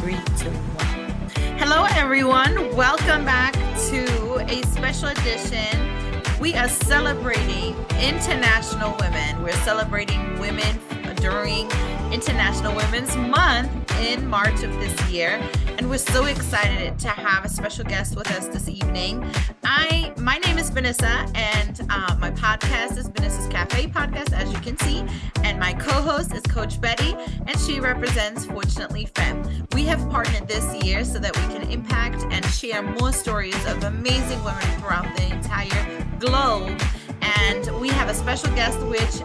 3, 2, 1. Hello, everyone. Welcome back to a special edition. We are celebrating International Women. We're celebrating women during International Women's Month in March of this year. And we're so excited to have a special guest with us this evening. My name is Benisa, and my podcast is BENISA'S CAFE podcast, as you can see. And my co-host is Coach Betty, and she represents Fortunately Femme. We have partnered this year so that we can impact and share more stories of amazing women throughout the entire globe. And we have a special guest, which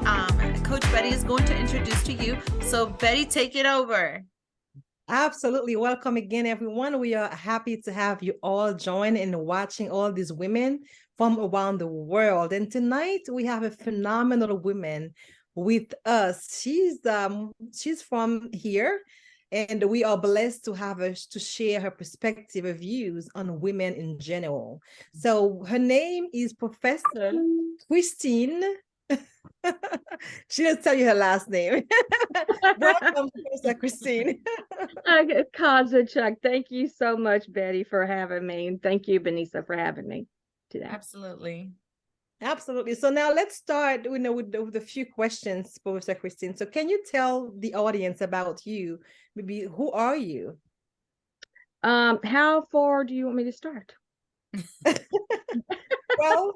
Coach Betty is going to introduce to you. So Betty, take it over. Absolutely. Welcome again, everyone. We are happy to have you all join in watching all these women from around the world. And tonight we have a phenomenal woman with us. She's from here, and we are blessed to have her to share her perspective of views on women in general. So her name is Professor Christine. She didn't tell you her last name. Welcome, Professor Christine. Kozachuk, thank you so much, Betty, for having me. And thank you, Benisa, for having me today. Absolutely. Absolutely. So now let's start with a few questions, Professor Christine. So can you tell the audience about you? Maybe who are you? How far do you want me to start? Well,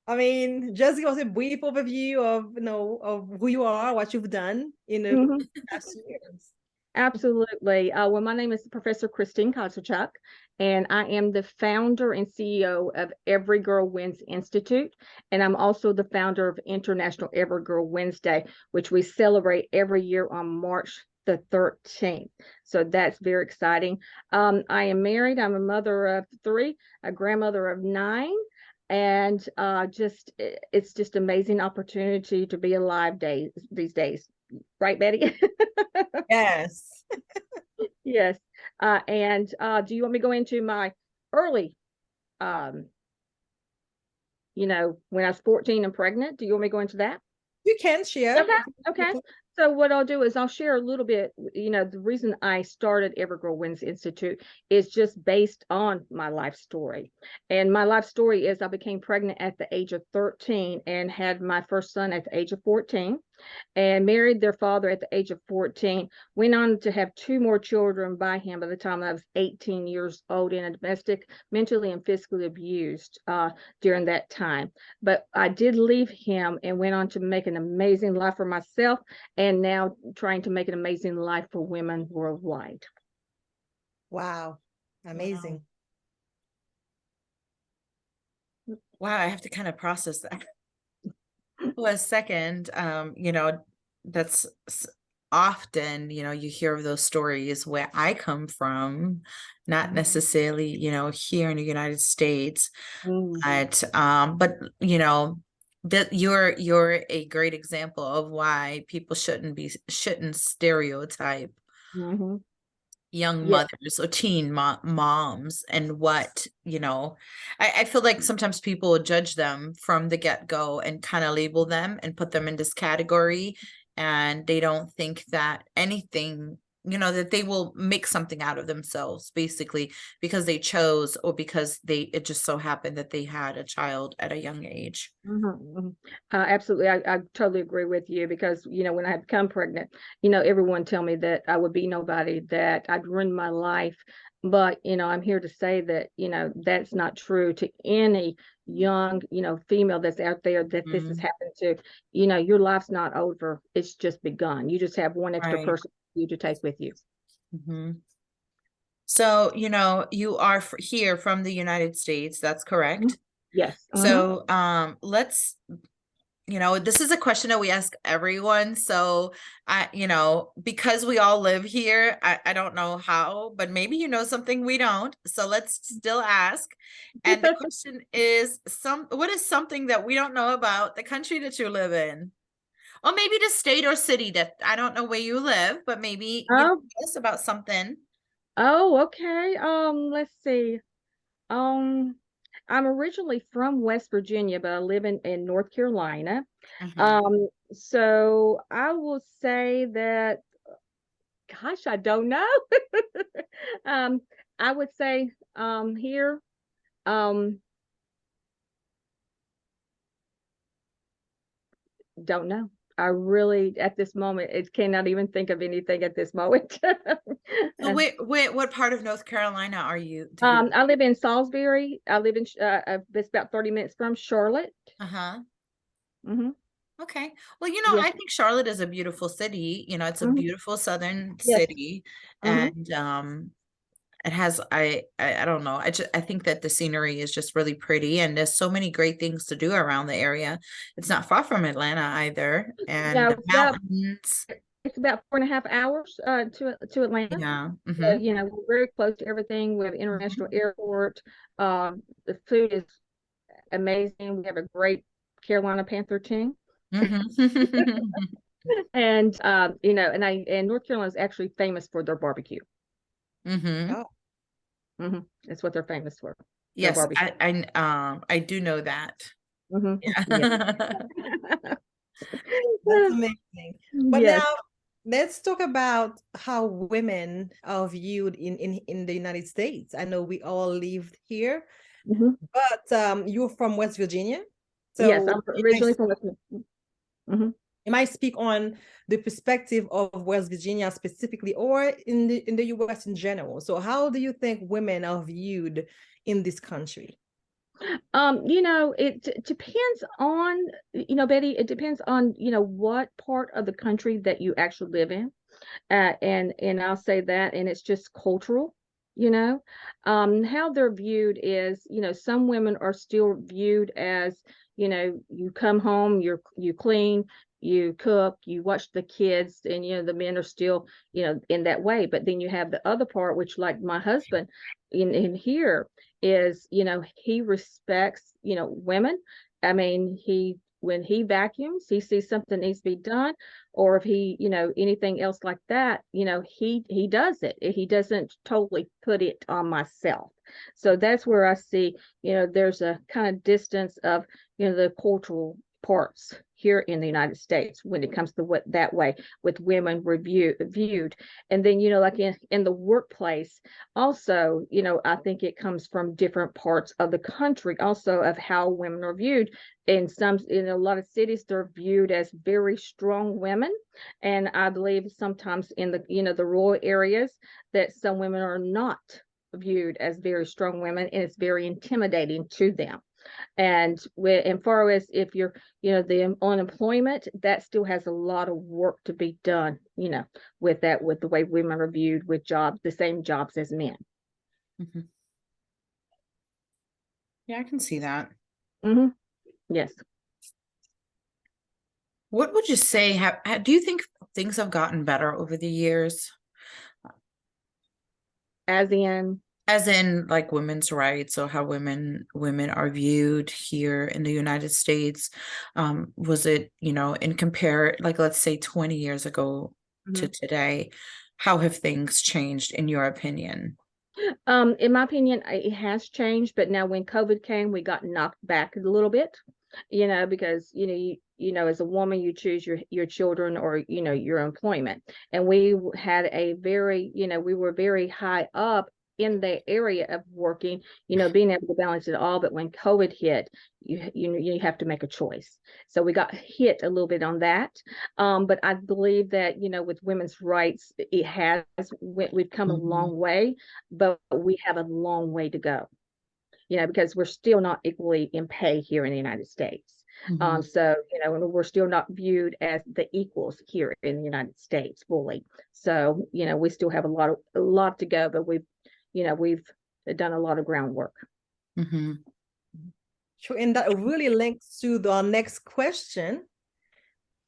I mean, just give us a brief overview of who you are, what you've done in the past years. Absolutely. Well, my name is Professor Christine Kozachuk, and I am the founder and CEO of Every Girl Wins Institute, and I'm also the founder of International Every Girl Wednesday, which we celebrate every year on March the 13th. So that's very exciting. I am married. I'm a mother of 3, a grandmother of 9. And it's just amazing opportunity to be alive these days, right, Betty? Yes. Yes. And do you want me to go into my early, when I was 14 and pregnant? Do you want me to go into that? You can share. Okay. So what I'll do is I'll share a little bit, the reason I started Every Girl Wins Institute is just based on my life story. And my life story is I became pregnant at the age of 13 and had my first son at the age of 14 and married their father at the age of 14. Went on to have 2 more children by him by the time I was 18 years old in a domestic, mentally and physically abused during that time. But I did leave him and went on to make an amazing life for myself, and now trying to make an amazing life for women worldwide. Wow. Amazing. Wow, I have to kind of process that for a second. That's often, you hear of those stories where I come from, not necessarily, here in the United States, but that you're a great example of why people shouldn't stereotype young mothers or teen moms, and what, I feel like sometimes people will judge them from the get-go and kind of label them and put them in this category, and they don't think that anything, that they will make something out of themselves, basically, because they chose, or because it just so happened that they had a child at a young age. Absolutely. I totally agree with you, because, when I had become pregnant, everyone tell me that I would be nobody, that I'd ruin my life. But, I'm here to say that, that's not true to any young, female that's out there that this has happened to. Your life's not over. It's just begun. You just have one extra person you to take with you. So, you are here from the United States. That's correct. Yes. So, let's, this is a question that we ask everyone. So because we all live here, I don't know how, but maybe something we don't. So let's still ask. And the question is, what is something that we don't know about the country that you live in? Or maybe the state or city that I don't know where you live, but maybe tell us about something. Oh, okay. Let's see. I'm originally from West Virginia, but I live in North Carolina. So I will say that Gosh, I don't know. I would say here, um, don't know. I really, at this moment, it cannot even think of anything at this moment. So what part of North Carolina are you? Do you I live in Salisbury. I live in it's about 30 minutes from Charlotte. uh-huh. Hmm. Okay. Well, Yes. I think Charlotte is a beautiful city. It's a Hmm. beautiful southern Yes. city, Hmm. and it has I don't know. I think that the scenery is just really pretty, and there's so many great things to do around the area. It's not far from Atlanta either, and Yeah, the mountains. it's about 4.5 hours to Atlanta. Yeah. So, Mm-hmm. we're very close to everything. We have an international airport. The food is amazing. We have a great Carolina Panther team. Mm-hmm. And and North Carolina is actually famous for their barbecue. Mm-hmm. Oh, That's what they're famous for. Their Yes, barbecue. I do know that. Yeah. Yeah. that's amazing. But Yes. now let's talk about how women are viewed in the United States. I know we all lived here, Hmm. but you're from West Virginia. Yes, So I'm originally from West. Hmm. you might speak on the perspective of West Virginia specifically, or in the US in general. So how do you think women are viewed in this country? It depends on, Betty, it depends on, what part of the country that you actually live in. And I'll say that, and it's just cultural, how they're viewed is, some women are still viewed as, you come home, you clean, you cook, you watch the kids, and the men are still, in that way. But then you have the other part, which, like my husband in here, is, he respects, women. I mean, when he vacuums, he sees something needs to be done, or if he, anything else like that, he does it. He doesn't totally put it on myself. So that's where I see, there's a kind of distance of, the cultural parts here in the United States when it comes to what that way with women viewed. And then, like in the workplace also, I think it comes from different parts of the country also of how women are viewed. In a lot of cities, they're viewed as very strong women, and I believe sometimes in the, the rural areas, that some women are not viewed as very strong women, and it's very intimidating to them. And far as if you're, the unemployment, that still has a lot of work to be done, with that, with the way women are viewed with jobs, the same jobs as men. Mhm. Yeah, I can see that. Hmm. Yes. What would you say do you think things have gotten better over the years? As in, As in like women's rights, or how women are viewed here in the United States. Was it, in compare, like, let's say 20 years ago to mhm. today, how have things changed in your opinion? In my opinion, it has changed, but now when COVID came, we got knocked back a little bit, because as a woman, you choose your children, or your employment. And we had a very, we were very high up in the area of working, being able to balance it all. But when COVID hit, you have to make a choice. So we got hit a little bit on that. But I believe that, with women's rights, we've come a Mhm. long way, but we have a long way to go, because we're still not equally in pay here in the United States. Mhm. So, we're still not viewed as the equals here in the United States fully. So, we still have a lot to go, but we've done a lot of groundwork. Mhm. Sure, and that really links to the next question,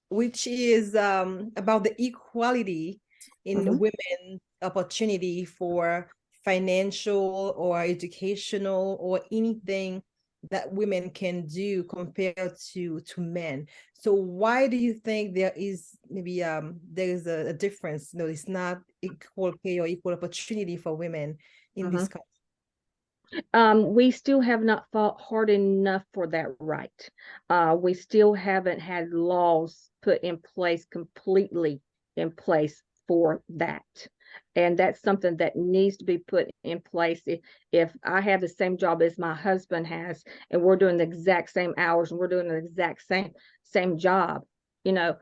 which is about the equality in Hmm. women opportunity for financial or educational or anything that women can do compared to men. So why do you think there is maybe there is a difference? It's not equal pay or equal opportunity for women in Hmm. this country. We still have not fought hard enough for that right. We still haven't had laws put in place completely in place for that. And that's something that needs to be put in place. If I have the same job as my husband has, and we're doing the exact same hours, and we're doing the exact same job, you know,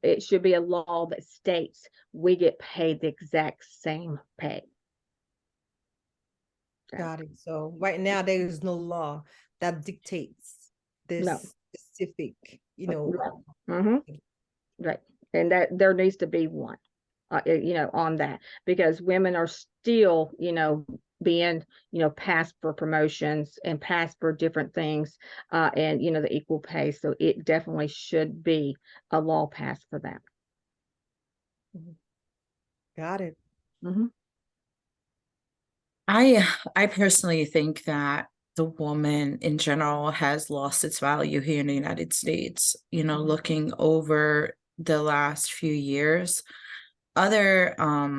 it should be a law that states we get paid the exact same pay. Got it. So right now there is no law that dictates this No. specific, you know. Right. And that there needs to be one, you know, on that, because women are still, you know, being, you know, passed for promotions and passed for different things, and, you know, the equal pay. So it definitely should be a law passed for that. Got it. I personally think that the woman in general has lost its value here in the United States. You know, looking over the last few years, other how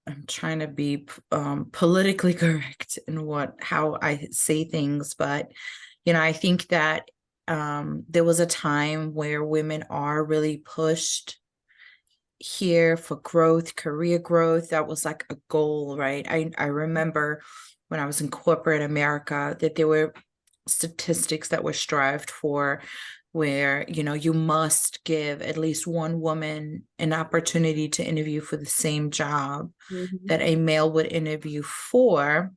I'm trying to be politically correct in how I say things, but you know, I think that there was a time where women are really pushed here for growth, career growth. That was like a goal, right? I remember when I was in corporate America that there were statistics that were strived for, where, you know, you must give at least one woman an opportunity to interview for the same job that a male would interview for.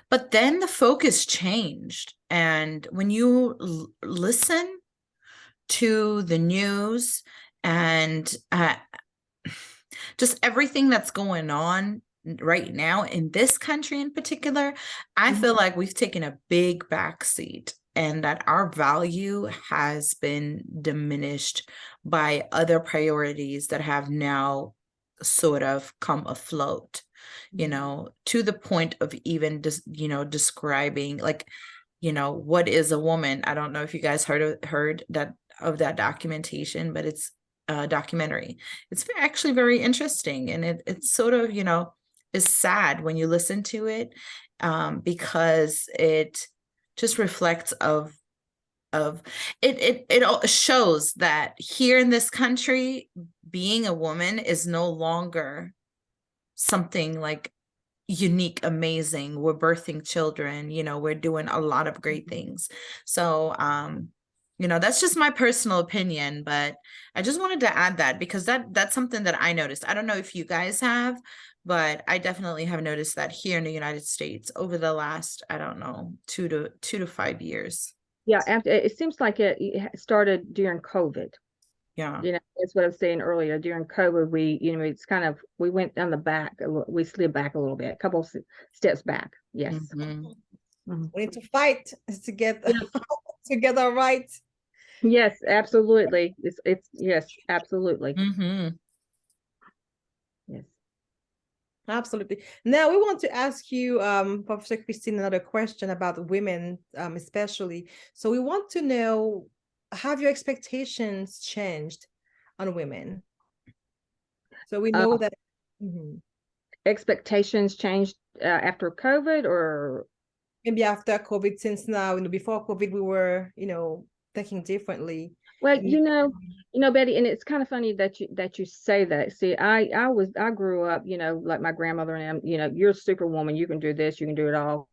But then the focus changed. And when you listen to the news and just everything that's going on right now in this country in particular, I feel like we've taken a big backseat, and that our value has been diminished by other priorities that have now sort of come afloat, you know, to the point of even just, you know, describing, like, you know, what is a woman? I don't know if you guys heard that of that documentation, but it's a documentary. It's actually very interesting, and it's sort of, you know, is sad when you listen to it, because it just reflects of it shows that here in this country, being a woman is no longer something like unique, amazing. We're birthing children, you know, we're doing a lot of great things. So you know, that's just my personal opinion, but I just wanted to add that because that's something that I noticed. I don't know if you guys have, but I definitely have noticed that here in the United States over the last, I don't know, 2 to 5 years. Yeah, after it seems like it started during COVID. Yeah. You know, that's what I was saying earlier. During COVID, we, you know, it's kind of, we went down the back, we slid back a little bit, a couple steps back. Yes. We need to fight to get together right. Yes, absolutely. It's yes, absolutely. Yes. Absolutely. Now we want to ask you, Professor Christine, another question about women, especially. So we want to know, have your expectations changed on women? So we know that expectations changed after COVID, or maybe after COVID, since now, you know, before COVID, we were, you know, thinking differently. Well, you know, Betty, and it's kind of funny that you say that. See, I grew up, you know, like my grandmother and them, you know, you're a superwoman, you can do this, you can do it all,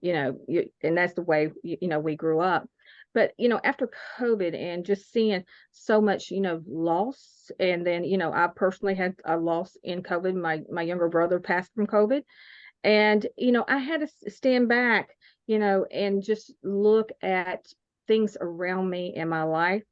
you know, and that's the way, you know, we grew up. But, you know, after COVID and just seeing so much, you know, loss, and then, you know, I personally had a loss in COVID. My younger brother passed from COVID, and, you know, I had to stand back, you know, and just look at things around me in my life,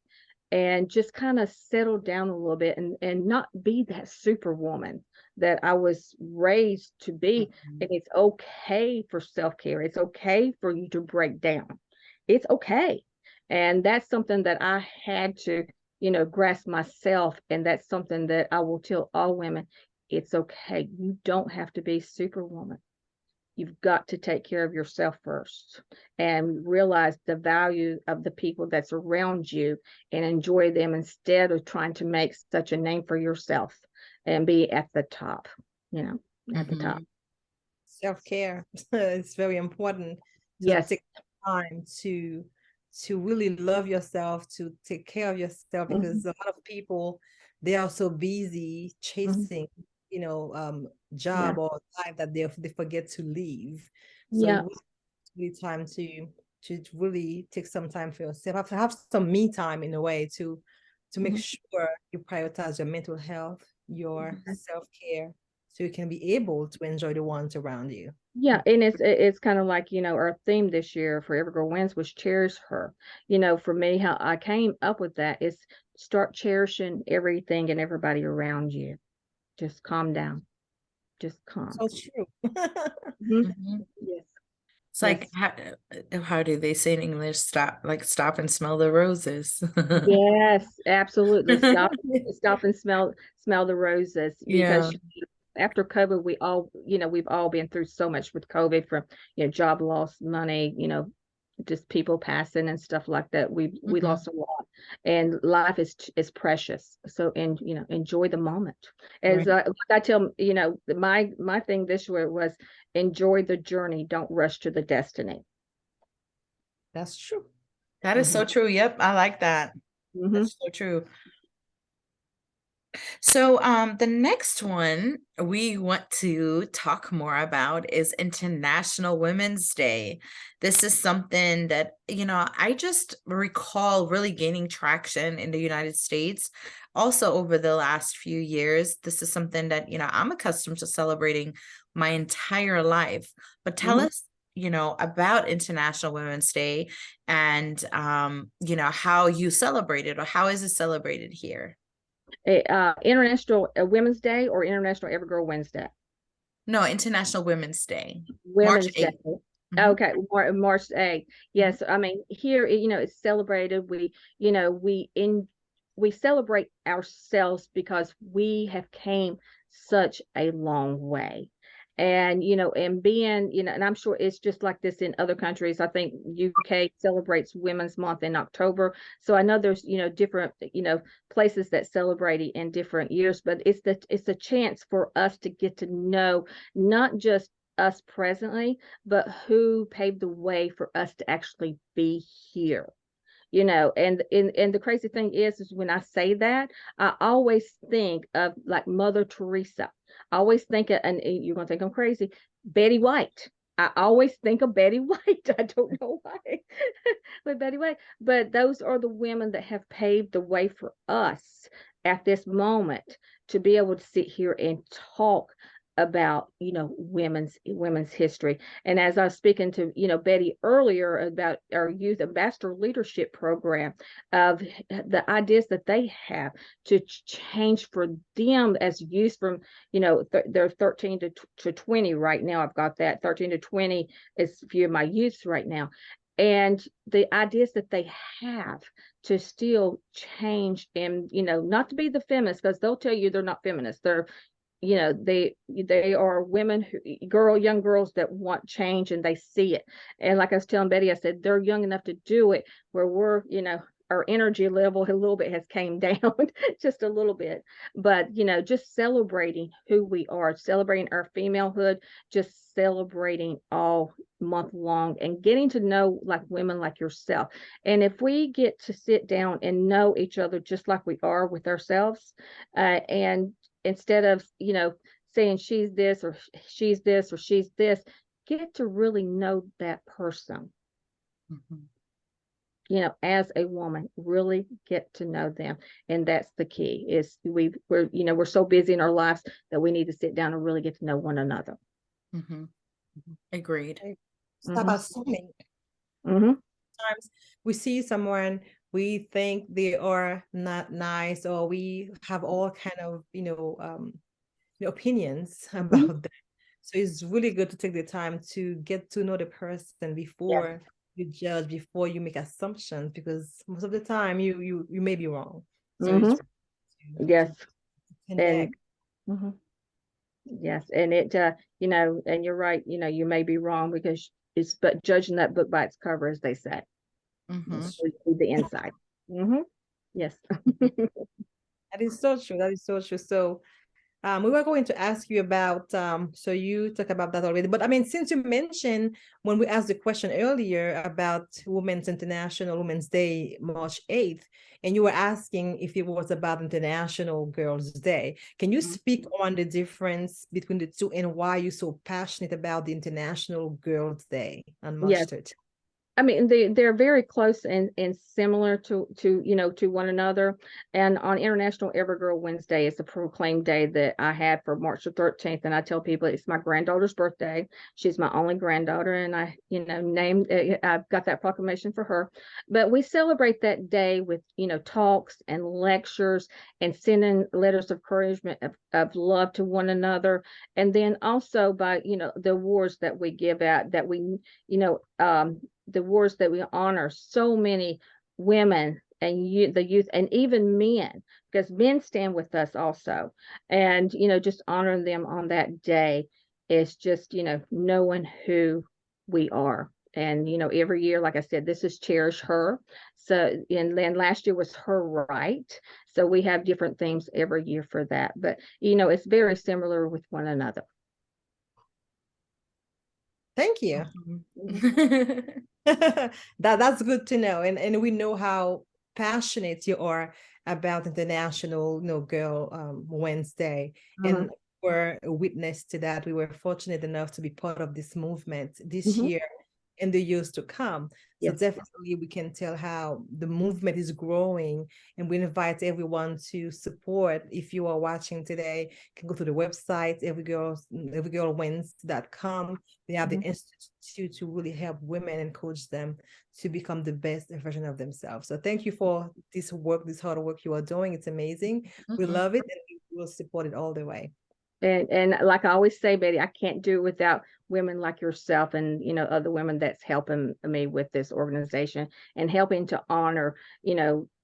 and just kind of settle down a little bit, and not be that superwoman that I was raised to be. And it's okay for self-care. It's okay for you to break down. It's okay. And that's something that I had to, you know, grasp myself. And that's something that I will tell all women. It's okay. You don't have to be superwoman. You've got to take care of yourself first, and realize the value of the people that's around you, and enjoy them instead of trying to make such a name for yourself and be at the top, you know, at the top. Self-care is very important. To Yes. take time to to really love yourself, to take care of yourself, because a lot of people, they are so busy chasing, Yeah. job or life that they forget to live. So Yeah. it's really time to really take some time for yourself. Have some me time in a way to make Mhm. sure you prioritize your mental health, your self-care, so you can be able to enjoy the ones around you. Yeah, and it's kind of like, our theme this year for Every Girl Wins was cherish her. For me, how I came up with that is start cherishing everything and everybody around you. Just calm down. Just calm. So true. Mhm. Mhm. Yes. It's like Yes. how do they say in English? Stop and smell the roses. Yes, absolutely. Stop and smell the roses, Yeah. because after COVID, we've all been through so much with COVID, from, job loss, money, just people passing and stuff like that. We Mhm. lost a lot, and life is precious. So, and enjoy the moment. As Right. like I tell, my thing this year was enjoy the journey. Don't rush to the destiny. That's true. That is Hmm. so true. Yep, I like that. Hmm. That's so true. So, the next one we want to talk more about is International Women's Day. This is something that, I just recall really gaining traction in the United States. Also, over the last few years, this is something that, I'm accustomed to celebrating my entire life. But tell Hmm. us, about International Women's Day and, how you celebrate it, or how is it celebrated here? International Women's Day or International Every Girl Wednesday? No, International Women's Day, March Women's Day. 8th. Mhm, Okay, March 8th. mhm, Yes, I mean here, it's celebrated. We celebrate ourselves because we have came such a long way. And and being, and I'm sure it's just like this in other countries. I think UK celebrates Women's Month in October. So I know there's, different, places that celebrate it in different years, but it's a chance for us to get to know not just us presently, but who paved the way for us to actually be here. And the crazy thing is when I say that, I always think of like Mother Teresa. I always think of, and you're gonna think I'm crazy, Betty White. I always think of Betty White. I don't know why, but Betty White. But those are the women that have paved the way for us at this moment to be able to sit here and talk about women's history. And as I was speaking to Betty earlier about our youth ambassador leadership program, of the ideas that they have to change for them as youth from they're 13 to 20 right now. I've got that 13 to 20 is a few of my youths right now, and the ideas that they have to still change, and not to be the feminists, because they'll tell you they're not feminists. They're they are women young girls that want change, and they see it. And like I was telling Betty, I said they're young enough to do it, where we're our energy level a little bit has came down just a little bit. But just celebrating who we are, celebrating our femalehood, just celebrating all month long, and getting to know like women like yourself. And if we get to sit down and know each other just like we are with ourselves, and instead of saying she's this or she's this or she's this, get to really know that person, mhm. as a woman, really get to know them. And that's the key, is we're so busy in our lives that we need to sit down and really get to know one another. Mhm. Agreed. Stop Hmm. assuming. Hmm. Times we see someone, we think they are not nice, or we have all kind of opinions Hmm. about them. So it's really good to take the time to get to know the person Yes. before you judge, before you make assumptions, because most of the time you may be wrong. So Hmm. it's Yes. to And connect. mhm. Yes, and and you're right, you may be wrong, because it's but judging that book by its cover, as they say. Mhm. That's We see the inside. Hmm. Yes. That is so true. That is so true. So We were going to ask you about, so you talked about that already, but I mean, since you mentioned when we asked the question earlier about Women's International Women's Day, March 8th, and you were asking if it was about International Girls' Day. Can you speak on the difference between the two and why you're so passionate about the International Girls' Day on March Yes. 13th? I mean, they're very close and similar to to one another. And on International Every Girl Wednesday, it's a proclaimed day that I had for March the 13th. And I tell people it's my granddaughter's birthday. She's my only granddaughter, and I named I've got that proclamation for her. But we celebrate that day with talks and lectures and sending letters of encouragement of love to one another, and then also by the awards that we give out, that we the awards that we honor so many women and the youth, and even men, because men stand with us also. And just honoring them on that day is just knowing who we are. And every year, like I said, this is Cherish Her. So, and then last year was Her Right. So we have different themes every year for that, but it's very similar with one another. Thank you. That's good to know, and we know how passionate you are about International Girl Wednesday, and we're a witness to that. We were fortunate enough to be part of this movement this year and the years to come. So definitely we can tell how the movement is growing, and we invite everyone to support. If you are watching today, you can go to the website, everygirlwins.com. They have the institute to really help women and coach them to become the best version of themselves. So thank you for this work, this hard work you are doing. It's amazing. We love it, and we will support it all the way. And like I always say, Betty, I can't do it without women like yourself and other women that's helping me with this organization and helping to honor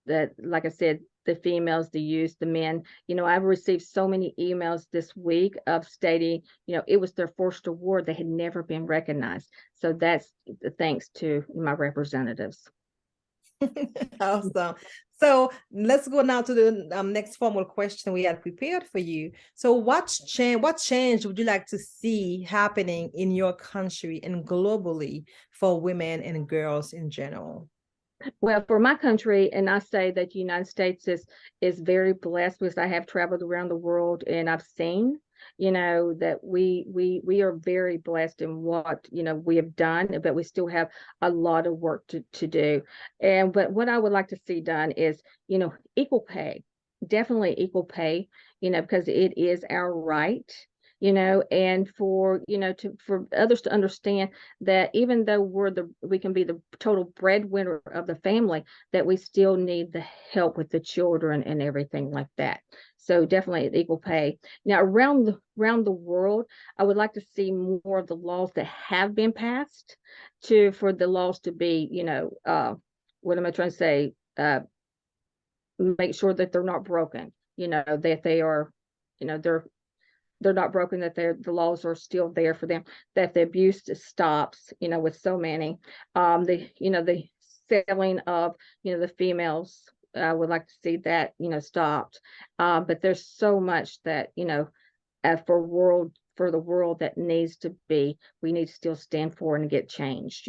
that, like I said, the females, the youth, the men. I've received so many emails this week of stating it was their first award, they had never been recognized. So that's thanks to my representatives. Awesome. So let's go now to the next formal question we had prepared for you. So what change would you like to see happening in your country and globally for women and girls in general? Well, for my country, and I say that the United States is very blessed, because I have traveled around the world and I've seen that we are very blessed in what we have done, but we still have a lot of work to do. But what I would like to see done is equal pay, definitely equal pay, because it is our right, and for for others to understand that even though we can be the total breadwinner of the family, that we still need the help with the children and everything like that. So definitely equal pay. Now around the world, I would like to see more of the laws that have been passed for the laws to be, what am I trying to say? Make sure that they're not broken, that they are, they're not broken, that the laws are still there for them, that the abuse stops, with so many, the selling of, the females. I would like to see that, stopped. But there's so much that, for the world that needs to be, we need to still stand for and get changed,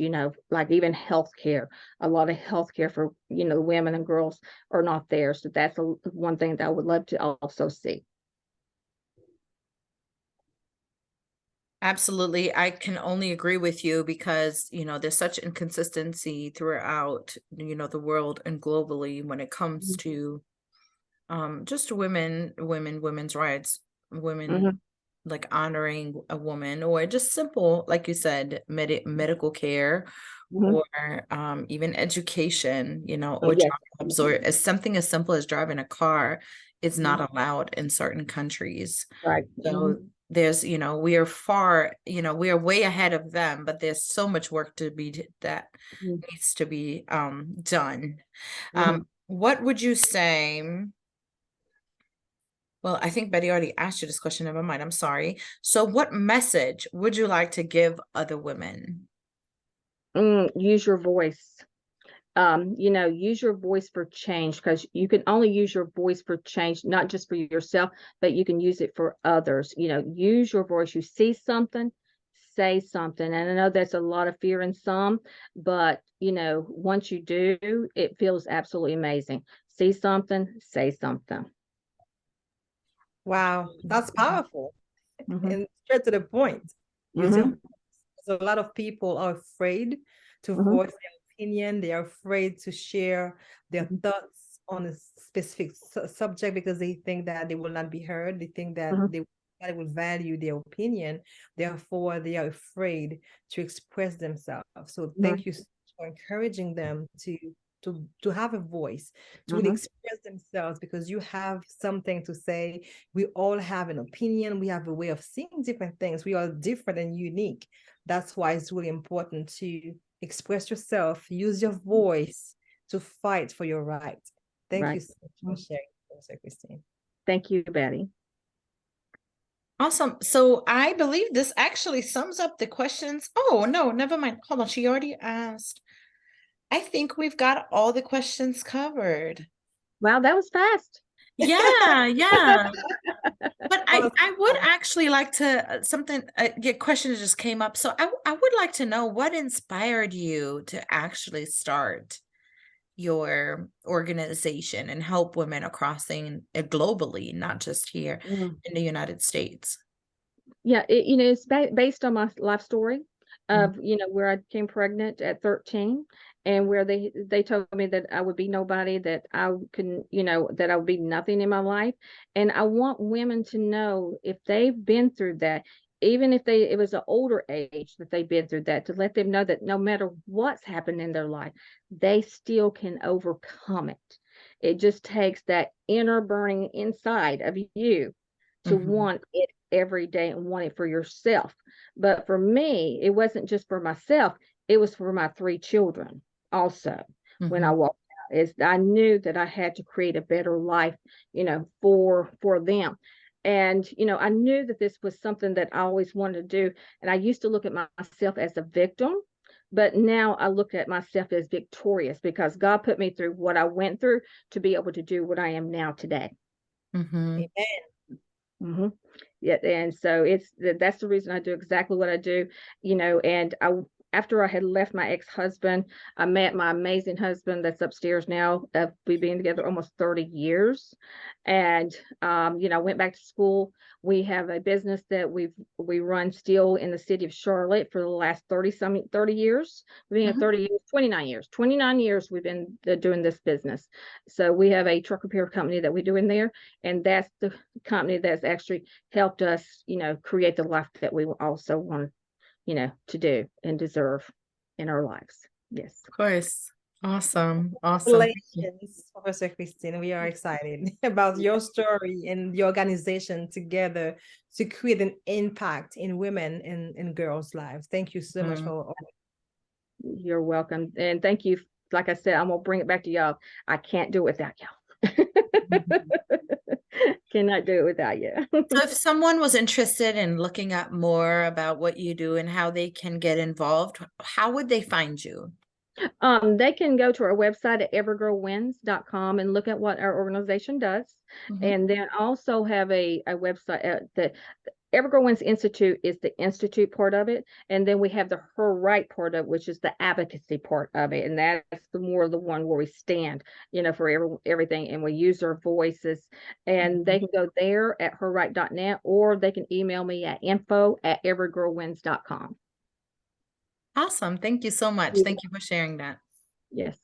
like even healthcare. A lot of healthcare for, women and girls are not there. So that's one thing that I would love to also see. Absolutely. I can only agree with you, because, there's such inconsistency throughout, the world and globally when it comes to just women's rights, women, like honoring a woman, or just simple, like you said, medical care, or even education, or jobs, or as something as simple as driving a car is not allowed in certain countries. Right. So there's, we are far, we are way ahead of them, but there's so much work that needs to be done. What would you say? Well, I think Betty already asked you this question. Never mind. I'm sorry. So what message would you like to give other women? Use your voice. use your voice for change, because you can only use your voice for change, not just for yourself, but you can use it for others. Use your voice. You see something, say something. And I know that's a lot of fear in some, but once you do, it feels absolutely amazing. See something, say something. Wow, that's powerful. Mm-hmm. And straight to the point. Mm-hmm. A lot of people are afraid to Mm-hmm. voice their opinion. They are afraid to share their thoughts on a specific subject because they think that they will not be heard. They think that Mm-hmm. they will value their opinion. Therefore, they are afraid to express themselves. So thank you so much for encouraging them to have a voice, to really express themselves, because you have something to say. We all have an opinion. We have a way of seeing different things. We are different and unique. That's why it's really important to express yourself, use your voice to fight for your right. Thank you so much for sharing, Professor Christine. Thank you, Betty. Awesome. So I believe this actually sums up the questions. Oh, no, never mind. Hold on. She already asked. I think we've got all the questions covered. Wow, that was fast. Yeah, yeah. But I would actually like to, question that just came up. So I would like to know what inspired you to actually start your organization and help women across globally, not just here in the United States. Yeah, it's based on my life story of, where I became pregnant at 13, and where they told me that I would be nobody, that I couldn't, that I would be nothing in my life. And I want women to know, if they've been through that, even if it was an older age that they've been through that, to let them know that no matter what's happened in their life, they still can overcome it. It just takes that inner burning inside of you to want it every day and want it for yourself. But for me, it wasn't just for myself, it was for my 3 children also. When I walked out, I knew that I had to create a better life, for them. And I knew that this was something that I always wanted to do. And I used to look at myself as a victim, but now I look at myself as victorious, because God put me through what I went through to be able to do what I am now today. Amen. Yeah, and so that's the reason I do exactly what I do, and after I had left my ex-husband, I met my amazing husband that's upstairs now. We've been together almost 30 years. And, went back to school. We have a business that we run still in the city of Charlotte for the last 30 years. We've been here 30 years, 29 years we've been doing this business. So we have a truck repair company that we do in there. And that's the company that's actually helped us, create the life that we also want to do and deserve in our lives. Yes. Of course. Awesome. Congratulations, Professor Christine. We are excited about your story and the organization together to create an impact in women and girls' lives. Thank you so much for all. You're welcome. And thank you. Like I said, I'm going to bring it back to y'all. I can't do it without y'all. Cannot do it without you. So if someone was interested in looking up more about what you do and how they can get involved, how would they find you? They can go to our website at everygirlwins.com and look at what our organization does. And then also have a website that Every Girl Wins Institute is the institute part of it. And then we have the Her Right part of it, which is the advocacy part of it. And that's the one where we stand, for everything. And we use our voices. And they can go there at herright.net, or they can email me at info@everygirlwins.com. Awesome. Thank you so much. Thank you for sharing that. Yes.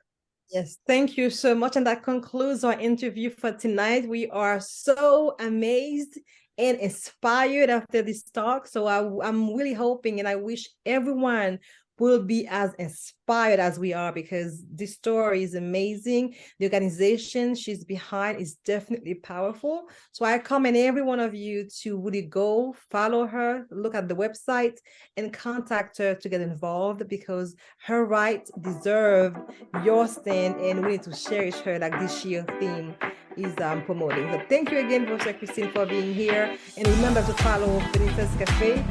Yes, thank you so much. And that concludes our interview for tonight. We are so amazed and inspired after this talk. So I'm really hoping, and I wish everyone will be as inspired as we are, because this story is amazing. The organization she's behind is definitely powerful. So I commend every one of you to really go follow her, look at the website, and contact her to get involved, because her right deserve your stand, and we need to cherish her like this year's theme is promoting. So thank you again, Professor Christine, for being here. And remember to follow BENISA'S CAFE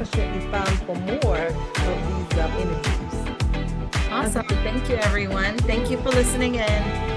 for more of these interviews. Awesome. Awesome. Thank you, everyone. Thank you for listening in.